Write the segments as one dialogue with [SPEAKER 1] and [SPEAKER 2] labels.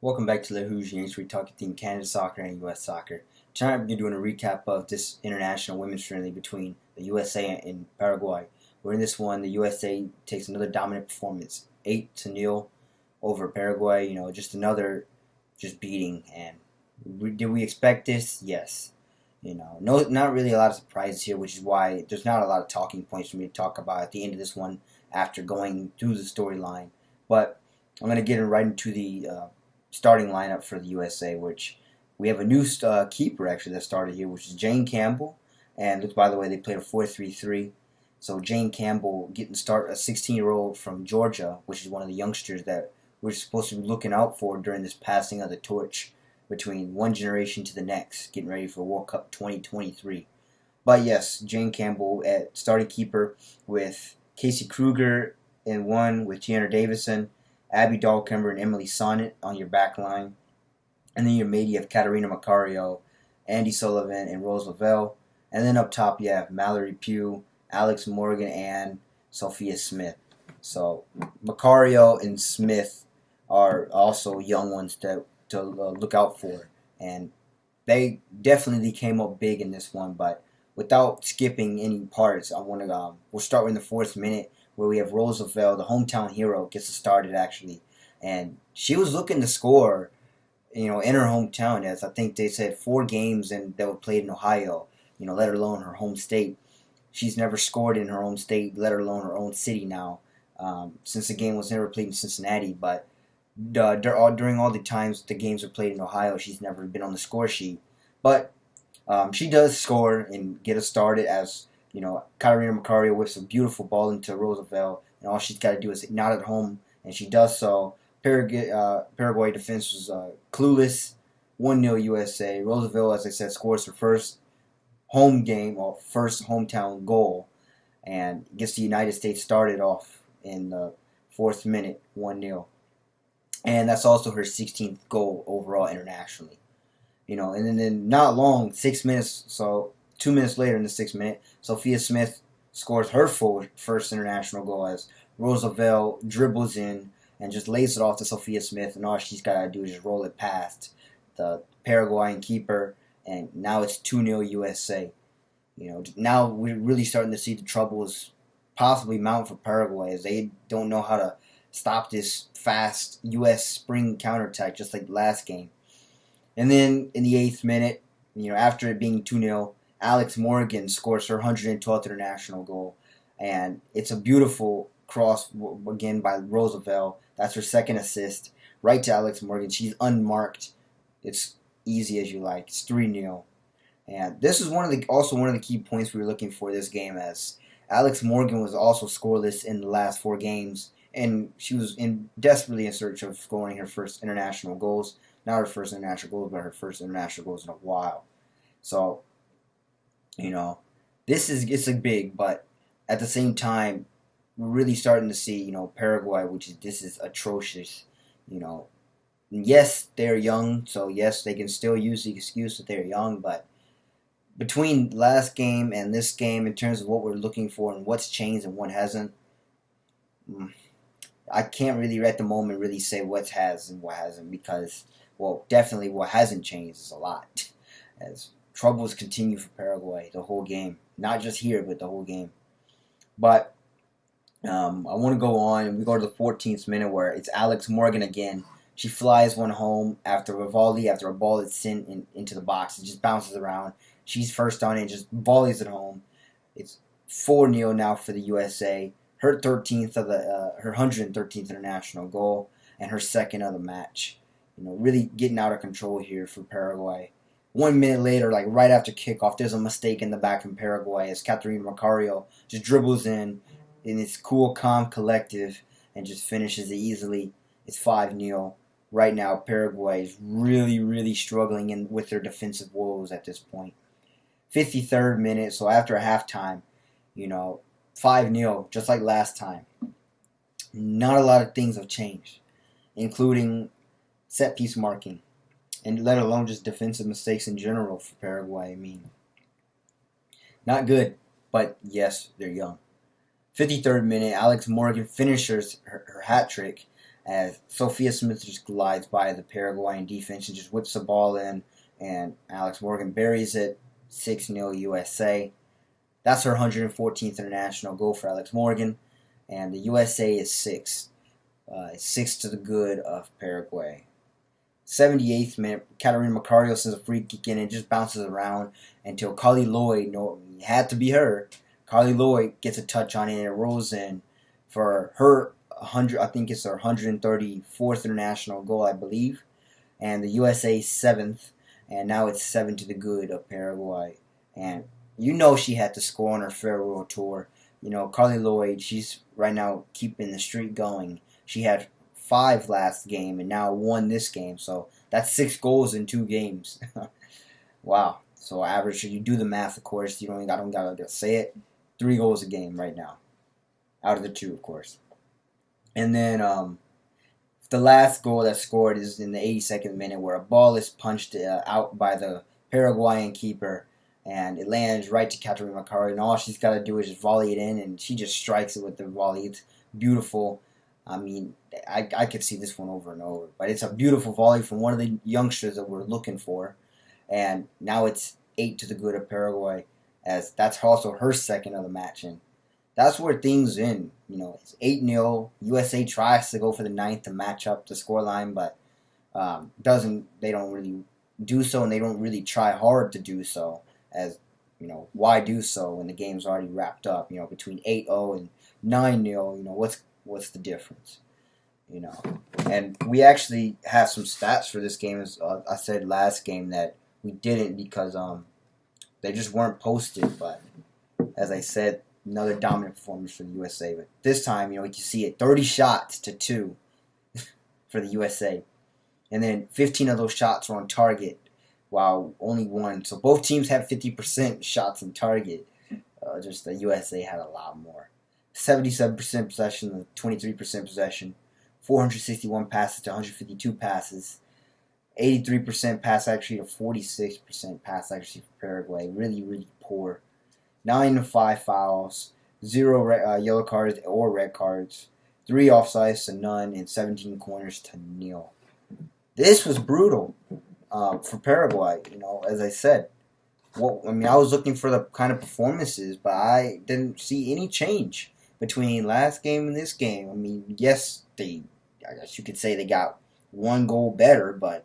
[SPEAKER 1] Welcome back to the Hoosiers. We talk Team Canada soccer and U.S. soccer. Tonight we're doing a recap of this international women's friendly between the USA and Paraguay. Where in this one, the USA takes another dominant performance, 8-0 over Paraguay. Just another beating. And did we expect this? Yes. No, not really a lot of surprises here, which is why there's not a lot of talking points for me to talk about at the end of this one after going through the storyline. But I'm going to get right into the starting lineup for the USA, which we have a new keeper actually that started here, which is Jane Campbell. And look, by the way, they played a 4-3-3. So Jane Campbell getting start, a 16-year-old from Georgia, which is one of the youngsters that we're supposed to be looking out for during this passing of the torch between one generation to the next, getting ready for World Cup 2023. But yes, Jane Campbell at starting keeper with Casey Kruger in one, with Gianna Davison, Abby Dahlkemper, and Emily Sonnet on your back line. And then your mate, you have Katarina Macario, Andy Sullivan, and Rose Lavelle. And then up top, you have Mallory Pugh, Alex Morgan, and Sophia Smith. So Macario and Smith are also young ones to look out for. And they definitely came up big in this one. But without skipping any parts, we'll start in the fourth minute, where we have Rose Lavelle, the hometown hero, gets us started actually. And she was looking to score, in her hometown, as I think they said 4 games and that were played in Ohio, let alone her home state. She's never scored in her own state, let alone her own city now, since the game was never played in Cincinnati. But during all the times the games were played in Ohio, she's never been on the score sheet. But she does score and get us started as Katarina Macario whips a beautiful ball into Roosevelt, and all she's got to do is not at home, and she does so. Paraguay defense was clueless. 1-0 USA. Roosevelt, as I said, scores her first home game or first hometown goal, and gets the United States started off in the 4th minute, 1-0. And that's also her 16th goal overall internationally. And then not long, 6 minutes, so 2 minutes later in the 6th minute, Sophia Smith scores her first international goal as Roosevelt dribbles in and just lays it off to Sophia Smith, and all she's got to do is just roll it past the Paraguayan keeper, and now it's 2-0 USA. Now we're really starting to see the troubles possibly mount for Paraguay, as they don't know how to stop this fast U.S. spring counterattack just like the last game. And then in the 8th minute, after it being 2-0, Alex Morgan scores her 112th international goal. And it's a beautiful cross, again, by Roosevelt. That's her second assist. Right to Alex Morgan. She's unmarked. It's easy as you like. It's 3-0. And this is also one of the key points we were looking for this game, as Alex Morgan was also scoreless in the last 4 games. And she was desperately in search of scoring her first international goals. Not her first international goals, but her first international goals in a while. So, it's a big, but at the same time, we're really starting to see, Paraguay, this is atrocious. Yes, they're young, so yes, they can still use the excuse that they're young, but between last game and this game, in terms of what we're looking for and what's changed and what hasn't, I can't really at the moment really say what has and what hasn't, because, well, definitely what hasn't changed is a lot, as troubles continue for Paraguay the whole game. Not just here, but the whole game. But I want to go on, and we go to the 14th minute, where it's Alex Morgan again. She flies one home after a volley, after a ball is sent into the box. It just bounces around. She's first on it and just volleys it home. It's 4-0 now for the USA. Her 113th international goal, and her second of the match. Really getting out of control here for Paraguay. 1 minute later, like right after kickoff, there's a mistake in the back from Paraguay as Katarina Macario just dribbles in its cool, calm, collective, and just finishes it easily. It's 5-0. Right now, Paraguay is really, really struggling with their defensive woes at this point. 53rd minute, so after a halftime, 5-0, just like last time. Not a lot of things have changed, including set-piece marking, and let alone just defensive mistakes in general for Paraguay. Not good, but yes, they're young. 53rd minute, Alex Morgan finishes her hat trick as Sophia Smith just glides by the Paraguayan defense and just whips the ball in, and Alex Morgan buries it, 6-0 USA. That's her 114th international goal for Alex Morgan, and the USA is 6. It's 6 to the good of Paraguay. 78th minute, Catarina Macario sends a free kick in and just bounces around until Carly Lloyd, no, it had to be her. Carly Lloyd gets a touch on it and it rolls in for her 100. I think it's her 134th international goal, I believe, and the USA 7th, and now it's 7 to the good of Paraguay. And you know she had to score on her farewell tour. You know, Carly Lloyd, she's right now keeping the streak going. She had 5 last game and now 1 this game. So that's 6 goals in 2 games. Wow. So average, you do the math, of course. I don't gotta say it. 3 goals a game right now, out of the 2, of course. And then the last goal that's scored is in the 82nd minute, where a ball is punched out by the Paraguayan keeper, and it lands right to Catarina Macario, and all she's got to do is just volley it in, and she just strikes it with the volley. It's beautiful. I mean, I could see this one over and over, but it's a beautiful volley from one of the youngsters that we're looking for, and now it's 8 to the good of Paraguay, as that's also her second of the match, and that's where things end. You know, it's 8-0. USA tries to go for the 9th to match up the scoreline, but they don't really do so, and they don't really try hard to do so, as, you know, why do so when the game's already wrapped up? You know, between 8-0 and 9-0, you know, what's the difference? You know, and we actually have some stats for this game. As I said last game that we didn't because they just weren't posted, but as I said, another dominant performance for the USA. But this time, you know, you can see it, 30 shots to 2 for the USA. And then 15 of those shots were on target, while only 1. So both teams had 50% shots on target. Just the USA had a lot more. 77% possession, 23% possession. 461 passes to 152 passes. 83% pass accuracy to 46% pass accuracy for Paraguay. Really, really poor. 9 to 5 fouls, 0 yellow cards or red cards, 3 offsides to none, and 17 corners to 0. This was brutal for Paraguay. You know, as I said, I was looking for the kind of performances, but I didn't see any change between last game and this game. I mean, yes, I guess you could say they got 1 goal better, but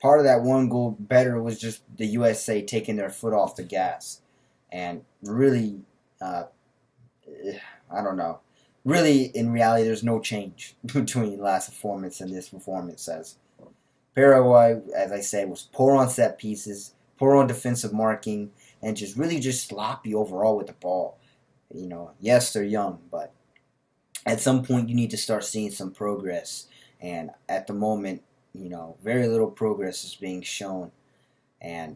[SPEAKER 1] part of that 1 goal better was just the USA taking their foot off the gas. And really, I don't know. Really, in reality, there's no change between last performance and this performance. As Paraguay, as I said, was poor on set pieces, poor on defensive marking, and just sloppy overall with the ball. You know, yes, they're young, but at some point you need to start seeing some progress. And at the moment, you know, very little progress is being shown. And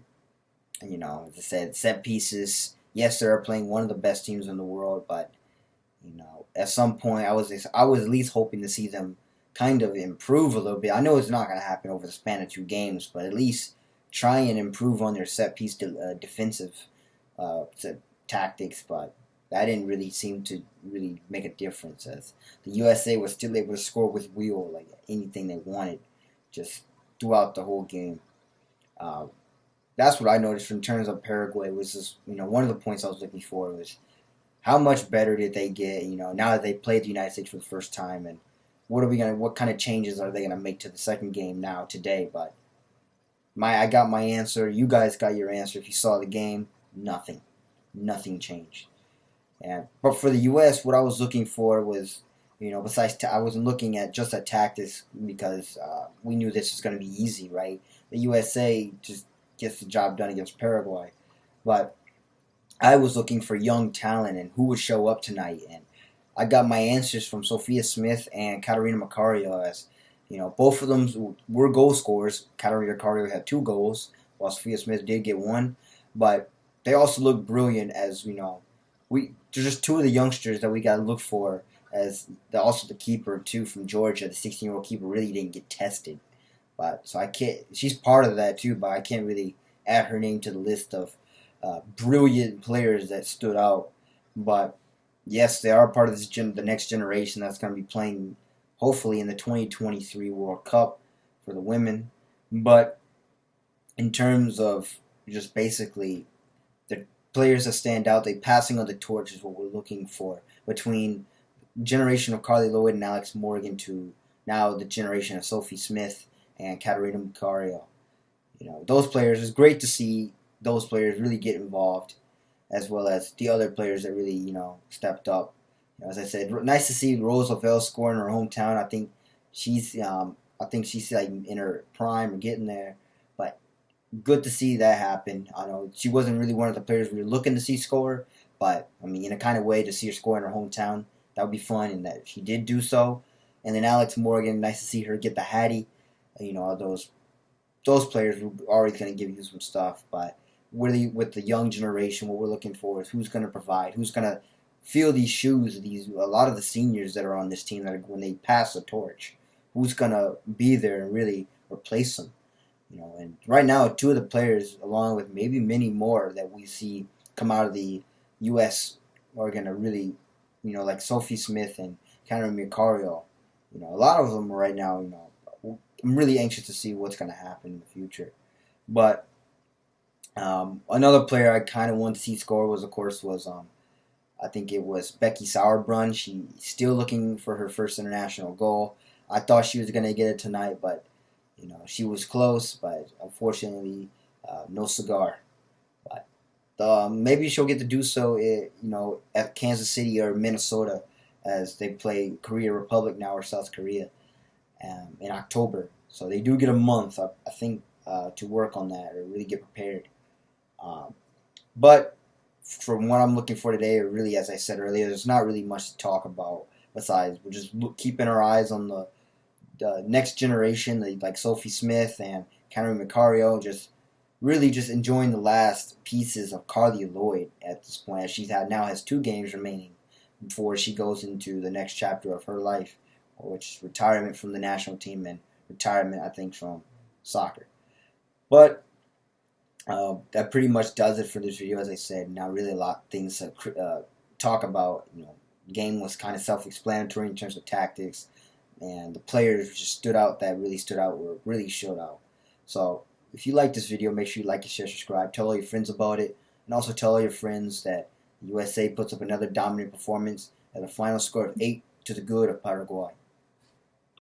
[SPEAKER 1] you know, as I said, set pieces, yes, they're playing one of the best teams in the world, but, you know, at some point I was at least hoping to see them kind of improve a little bit. I know it's not going to happen over the span of 2 games, but at least try and improve on their set piece defensive tactics, but that didn't really seem to really make a difference, as the USA was still able to score with will, like anything they wanted, just throughout the whole game. That's what I noticed in terms of Paraguay was just, you know, one of the points I was looking for was how much better did they get, you know, now that they played the United States for the first time, and what kind of changes are they gonna make to the second game now today? But I got my answer. You guys got your answer. If you saw the game, nothing changed. But for the U.S., what I was looking for was, you know, besides I wasn't looking at just at tactics because we knew this was going to be easy, right? The USA just gets the job done against Paraguay. But I was looking for young talent and who would show up tonight. And I got my answers from Sophia Smith and Catarina Macario, as, you know, both of them were goal scorers. Catarina Macario had 2 goals, while Sophia Smith did get 1. But they also looked brilliant, as, you know, there's just 2 of the youngsters that we got to look for, as also the keeper, too, from Georgia, the 16-year-old keeper, really didn't get tested. But so I can't. She's part of that too, but I can't really add her name to the list of brilliant players that stood out. But yes, they are part of the next generation that's going to be playing hopefully in the 2023 World Cup for the women. But in terms of just basically the players that stand out, they passing on the torch is what we're looking for between generation of Carly Lloyd and Alex Morgan to now the generation of Sophie Smith and Catarina Macario. Those players, it's great to see those players really get involved, as well as the other players that really, stepped up. As I said, nice to see Rose Lavelle score in her hometown. I think she's like in her prime or getting there, but good to see that happen. I know she wasn't really one of the players we were looking to see score, but I mean, in a kind of way to see her score in her hometown, that would be fun, and that she did do so. And then Alex Morgan, nice to see her get the Hattie. Those players are always going to give you some stuff, but really with the young generation, what we're looking for is who's going to provide, who's going to fill these shoes. A lot of the seniors that are on this team, that when they pass the torch, who's going to be there and really replace them. And right now, two of the players, along with maybe many more that we see come out of the U.S., are going to really, like Sophie Smith and Cameron Macario. A lot of them right now, I'm really anxious to see what's going to happen in the future. But another player I kind of wanted to see score was I think it was Becky Sauerbrunn. She's still looking for her first international goal. I thought she was going to get it tonight, but she was close, but unfortunately, no cigar. But maybe she'll get to do so, at Kansas City or Minnesota, as they play Korea Republic now, or South Korea, in October. So they do get a month, I think, to work on that or really get prepared. But from what I'm looking for today, or really, as I said earlier, there's not really much to talk about besides we're just keeping our eyes on the next generation, like Sophie Smith and Cameron Macario, just enjoying the last pieces of Carly Lloyd at this point, as she now has 2 games remaining before she goes into the next chapter of her life, which is retirement from the national team and retirement, I think, from soccer. But that pretty much does it for this video. As I said, not really a lot of things to talk about. The game was kind of self-explanatory in terms of tactics, and the players just stood out, really showed out. So if you like this video, make sure you like and share, subscribe, tell all your friends about it, and also tell all your friends that the USA puts up another dominant performance at a final score of 8 to the good of Paraguay.